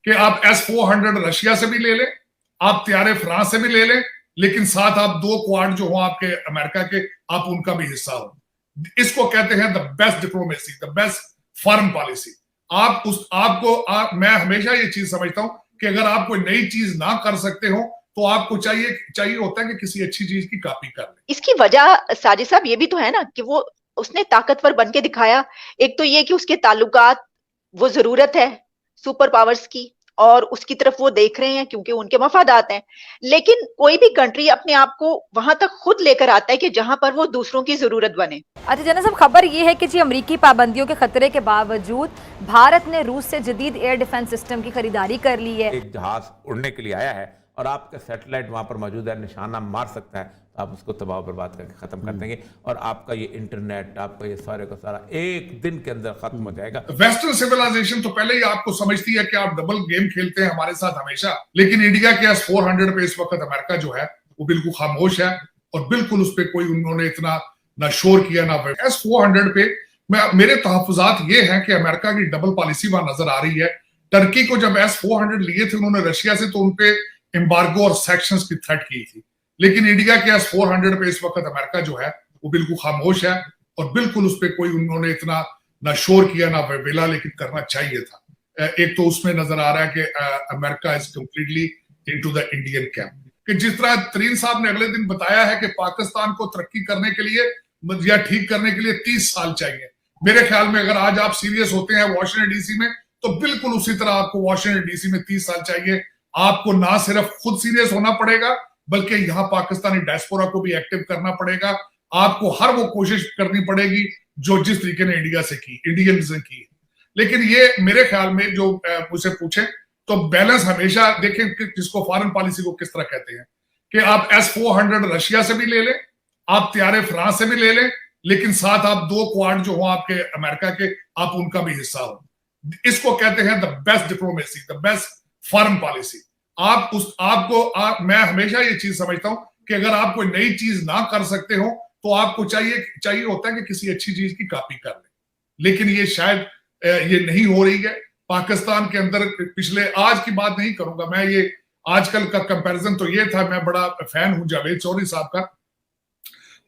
कि आप S-400 Russia से भी ले लें, आप तैयारे फ्रांस से भी ले लें, लेकिन साथ आप 2 क्वाड जो हो आपके अमेरिका के, आप उनका भी हिस्सा हो। इसको कहते हैं the best diplomacy, the best foreign policy. आप उस आपको मैं हमेशा ये चीज समझता हूं कि अगर आप कोई नई चीज ना कर सकते हो तो आपको चाहिए होता है कि किसी अच्छी चीज की कॉपी कर लें। इसकी वजह साजिद साहब ये भी तो है ना कि वो उसने ताकतवर बन के दिखाया। एक तो ये कि उसके ताल्लुकात, वो जरूरत है सुपर पावर्स की और उसकी तरफ वो देख रहे हैं क्योंकि उनके मफादात हैं। लेकिन कोई भी कंट्री अपने आप को वहां तक खुद लेकर आता है कि जहां पर वो दूसरों की जरूरत बने। अच्छा जना साहब, खबर ये है कि जी अमरीकी पाबंदियों के खतरे के बावजूद भारत ने रूस से जदीद एयर डिफेंस सिस्टम की खरीदारी कर ली है। एक जहाज उड़ने के लिए आया है और आपका सैटेलाइट वहां पर मौजूद है, निशाना मार सकता है, तो आप उसको तबाह बर्बाद करके खत्म कर देंगे और आपका ये इंटरनेट, आपका ये सारे का सारा एक दिन के अंदर खत्म हो जाएगा। वेस्टर्न सिविलाइजेशन तो पहले ही आपको समझती है कि आप डबल गेम खेलते हैं हमारे साथ हमेशा, लेकिन इंडिया के S-400 पे इस वक्त अमेरिका जो है वो बिल्कुल खामोश है और बिल्कुल उस पर कोई उन्होंने इतना ना शोर किया ना। S-400 पे मेरे तहफुजात ये हैं कि अमेरिका की डबल पॉलिसी वहां नजर आ रही है। टर्की को जब S-400 लिए थे उन्होंने रशिया से, तो उनपे एम्बार्गो और सैंक्शंस की थ्रेट की थी, लेकिन इंडिया के S-400 पे इस वक्त अमेरिका जो है वो बिल्कुल खामोश है और बिल्कुल उस पर कोई उन्होंने इतना ना शोर किया ना वेला, लेकिन करना चाहिए था। एक तो उसमें नजर आ रहा है कि America is completely into the Indian camp, कि जिस तरह तरीन साहब ने अगले दिन बताया है कि पाकिस्तान को तरक्की करने के लिए या ठीक करने के लिए 30 साल चाहिए। मेरे ख्याल में अगर आज आप सीरियस होते हैं वॉशिंगटन डीसी में, तो बिल्कुल उसी तरह आपको वॉशिंगटन डीसी में 30 साल चाहिए। आपको ना सिर्फ खुद सीरियस होना पड़ेगा, बल्कि यहां पाकिस्तानी डायस्पोरा को भी एक्टिव करना पड़ेगा। आपको हर वो कोशिश करनी पड़ेगी जो जिस तरीके ने इंडिया से की, इंडियंस ने की। लेकिन ये मेरे ख्याल में जो मुझसे पूछे तो बैलेंस हमेशा देखें कि जिसको फॉरेन पॉलिसी को किस तरह कहते हैं, कि आप S-400 रशिया से भी ले लें, आप तैयारे फ्रांस से भी ले लें, लेकिन साथ आप 2 क्वाड जो हो आपके अमेरिका के, आप उनका भी हिस्सा हो। इसको कहते हैं the best diplomacy, the best foreign policy. मैं हमेशा ये चीज समझता हूं कि अगर आप कोई नई चीज ना कर सकते हो तो आपको चाहिए होता है कि किसी अच्छी चीज की कॉपी कर लें। लेकिन ये शायद ये नहीं हो रही है पाकिस्तान के अंदर। पिछले आज की बात नहीं करूंगा मैं, ये आजकल का कंपैरिजन तो ये था, मैं बड़ा फैन हूं जावेद चौधरी साहब का।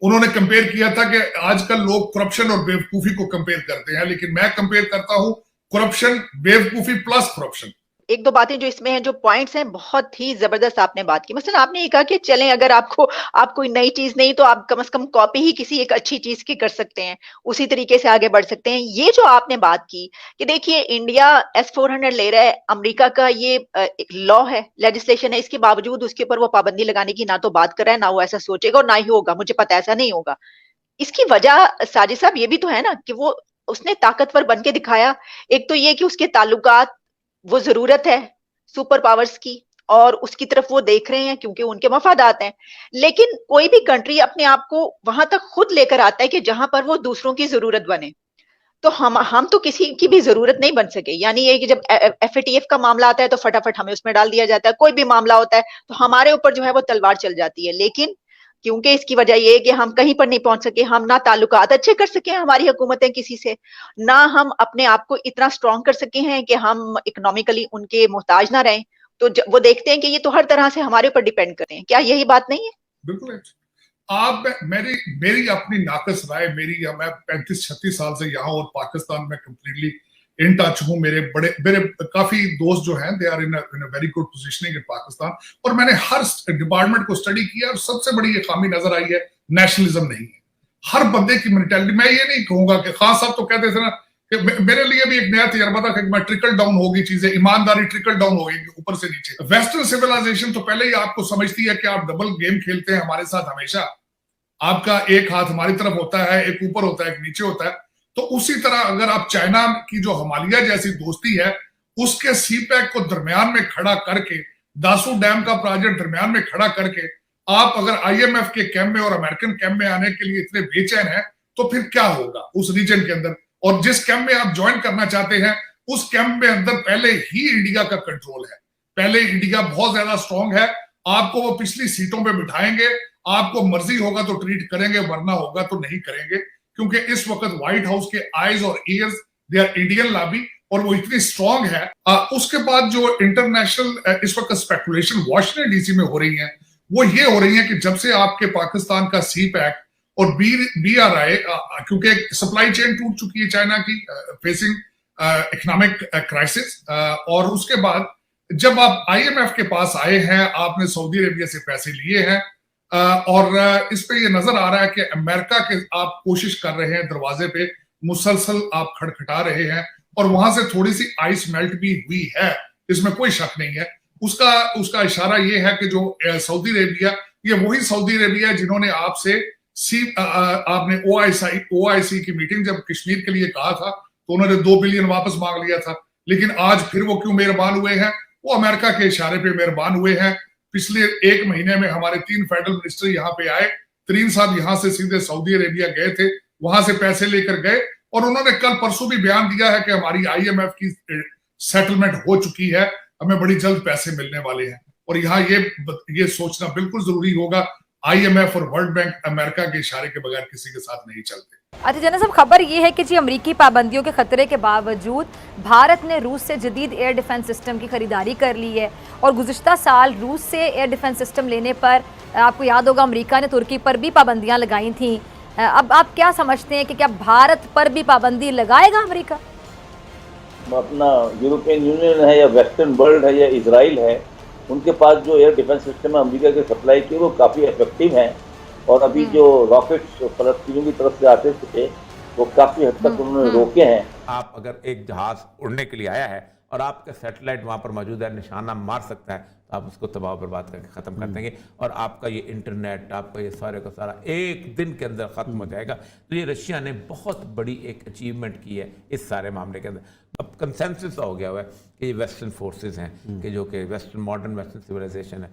उन्होंने कंपेयर किया था कि आजकल लोग करप्शन और बेवकूफी को कंपेयर करते हैं, लेकिन मैं कंपेयर करता हूं करप्शन, बेवकूफी प्लस करप्शन। एक दो बातें जो इसमें हैं, जो पॉइंट्स हैं, बहुत ही जबरदस्त आपने बात की। मसलन आपने ये कहा कि चलें, अगर आप कोई नई चीज नहीं तो आप कम से कम कॉपी ही किसी एक अच्छी चीज की कर सकते हैं, उसी तरीके से आगे बढ़ सकते हैं। ये जो आपने बात की कि देखिए इंडिया S-400 ले रहा है, अमेरिका का ये लॉ है, लेजिस्लेशन है, इसके बावजूद उसके ऊपर वो पाबंदी लगाने की ना तो बात कर रहा है, ना वो ऐसा सोचेगा और ना ही होगा, मुझे पता है ऐसा नहीं होगा। इसकी वजह साजिद साहब ये भी तो है ना कि वो उसने ताकतवर बन के दिखाया। एक तो ये कि उसके ताल्लुकात, वो जरूरत है सुपर पावर्स की और उसकी तरफ वो देख रहे हैं क्योंकि उनके मफादात हैं। लेकिन कोई भी कंट्री अपने आप को वहां तक खुद लेकर आता है कि जहां पर वो दूसरों की जरूरत बने। तो हम तो किसी की भी जरूरत नहीं बन सके। यानी ये कि जब FATF का मामला आता है तो फटाफट हमें उसमें डाल दिया जाता है, कोई भी मामला होता है तो हमारे ऊपर जो है वो तलवार चल जाती है। लेकिन क्योंकि इसकी वजह ये है कि हम कहीं पर नहीं पहुंच सके, हम ना ताल्लुकात अच्छे कर सके हमारी हुकूमतें किसी से, ना हम अपने आप को इतना स्ट्रांग कर सके हैं कि हम इकोनॉमिकली उनके मोहताज ना रहें। तो वो देखते हैं कि ये तो हर तरह से हमारे ऊपर डिपेंड करते हैं। क्या यही बात नहीं है? बिल्कुल। आप मेरी अपनी नाकस राय, मैं 35-36 साल से यहाँ और पाकिस्तान में कंप्लीटली इन टच हूँ। मेरे काफी दोस्त जो हैं they are in very good positioning in Pakistan, और मैंने हर डिपार्टमेंट को स्टडी किया और सबसे बड़ी ये खामी नजर आई है, नेशनलिज्म नहीं है। हर बंदे की मेंटालिटी, मैं ये नहीं कहूंगा कि खान साहब तो कहते थे ना कि मेरे लिए भी एक नया तजर्बा था कि मैं ट्रिकल डाउन होगी चीजें, ईमानदारी ट्रिकल डाउन होगी ऊपर से नीचे। वेस्टर्न सिविलाइजेशन तो पहले ही आपको समझती है कि आप डबल गेम खेलते हैं हमारे साथ हमेशा, आपका एक हाथ हमारी तरफ होता है, एक ऊपर होता है, एक नीचे होता है। तो उसी तरह अगर आप चाइना की जो हिमालय जैसी दोस्ती है उसके सीपैक को दरमियान में खड़ा करके, दासू डैम का प्रोजेक्ट दरमियान में खड़ा करके आप अगर IMF के कैंप में और अमेरिकन कैंप में आने के लिए इतने बेचैन हैं, तो फिर क्या होगा उस रीजन के अंदर। और जिस कैंप में आप ज्वाइन करना चाहते हैं उस कैंप में अंदर पहले ही इंडिया का कंट्रोल है, पहले इंडिया बहुत ज्यादा स्ट्रांग है। आपको वो पिछली सीटों पे बिठाएंगे, आपको मर्जी होगा तो ट्रीट करेंगे, वरना होगा तो नहीं करेंगे, क्योंकि इस वक्त व्हाइट हाउस के आईज और ears they are Indian lobby, और वो इतनी स्ट्रांग है। उसके बाद जो इंटरनेशनल इस वक्त स्पेकुलेशन वॉशिंगटन डीसी में हो रही है वो ये हो रही है कि जब से आपके पाकिस्तान का सी पैक और BRI, क्योंकि सप्लाई चेन टूट चुकी है चाइना की, फेसिंग इकोनॉमिक क्राइसिस, और उसके बाद जब आप IMF के पास आए हैं, आपने सऊदी अरेबिया से पैसे लिए हैं, और इस पे ये नजर आ रहा है कि अमेरिका के आप कोशिश कर रहे हैं, दरवाजे पे मुसलसल आप खटखटा रहे हैं, और वहां से थोड़ी सी आइस मेल्ट भी हुई है, इसमें कोई शक नहीं है। उसका इशारा ये है कि जो सऊदी अरेबिया, ये वही सऊदी अरेबिया है जिन्होंने आपसे आपने OIC की मीटिंग जब कश्मीर के लिए कहा था तो उन्होंने 2 बिलियन वापस मांग लिया था, लेकिन आज फिर वो क्यों मेहरबान हुए हैं? वो अमेरिका के इशारे पे मेहरबान हुए हैं। पिछले 1 महीने में हमारे 3 फेडरल मिनिस्टर यहाँ पे आए, तरीन साहब यहाँ से सीधे सऊदी अरेबिया गए थे, वहां से पैसे लेकर गए, और उन्होंने कल परसों भी बयान दिया है कि हमारी IMF की सेटलमेंट हो चुकी है, हमें बड़ी जल्द पैसे मिलने वाले हैं। और यहाँ ये सोचना बिल्कुल जरूरी होगा, IMF और वर्ल्ड बैंक अमेरिका के इशारे के बगैर किसी के साथ नहीं चलते। अच्छा जनरल साहब, खबर ये है कि जी अमरीकी पाबंदियों के खतरे के बावजूद भारत ने रूस से जदीद एयर डिफेंस सिस्टम की खरीदारी कर ली है, और गुज़िश्ता साल रूस से एयर डिफेंस सिस्टम लेने पर आपको याद होगा अमेरिका ने तुर्की पर भी पाबंदियां लगाई थी। अब आप क्या समझते हैं कि क्या भारत पर भी पाबंदी लगाएगा अमेरिका? अपना यूरोपियन यूनियन है या वेस्टर्न वर्ल्ड है या इजराइल है, उनके पास जो एयर डिफेंस सिस्टम है अमेरिका के सप्लाई की वो काफ़ी इफेक्टिव हैं, और अभी जो रॉकेट्स फलस्तीनियों की तरफ से आते थे वो काफ़ी हद तक उन्होंने रोके हैं। आप अगर एक जहाज उड़ने के लिए आया है और आपका सैटेलाइट वहां पर मौजूद है, निशाना मार सकता है, तो आप उसको तबाह बर्बाद करके ख़त्म कर देंगे, और आपका ये इंटरनेट, आपका ये सारे का सारा एक दिन के अंदर ख़त्म हो जाएगा। तो ये रशिया ने बहुत बड़ी एक अचीवमेंट की है इस सारे मामले के अंदर। अब कंसेंसस हो गया हुआ है कि ये वेस्टर्न फोर्सेस हैं, कि जो कि वेस्टर्न मॉडर्न वेस्टर्न सिविलाइजेशन है,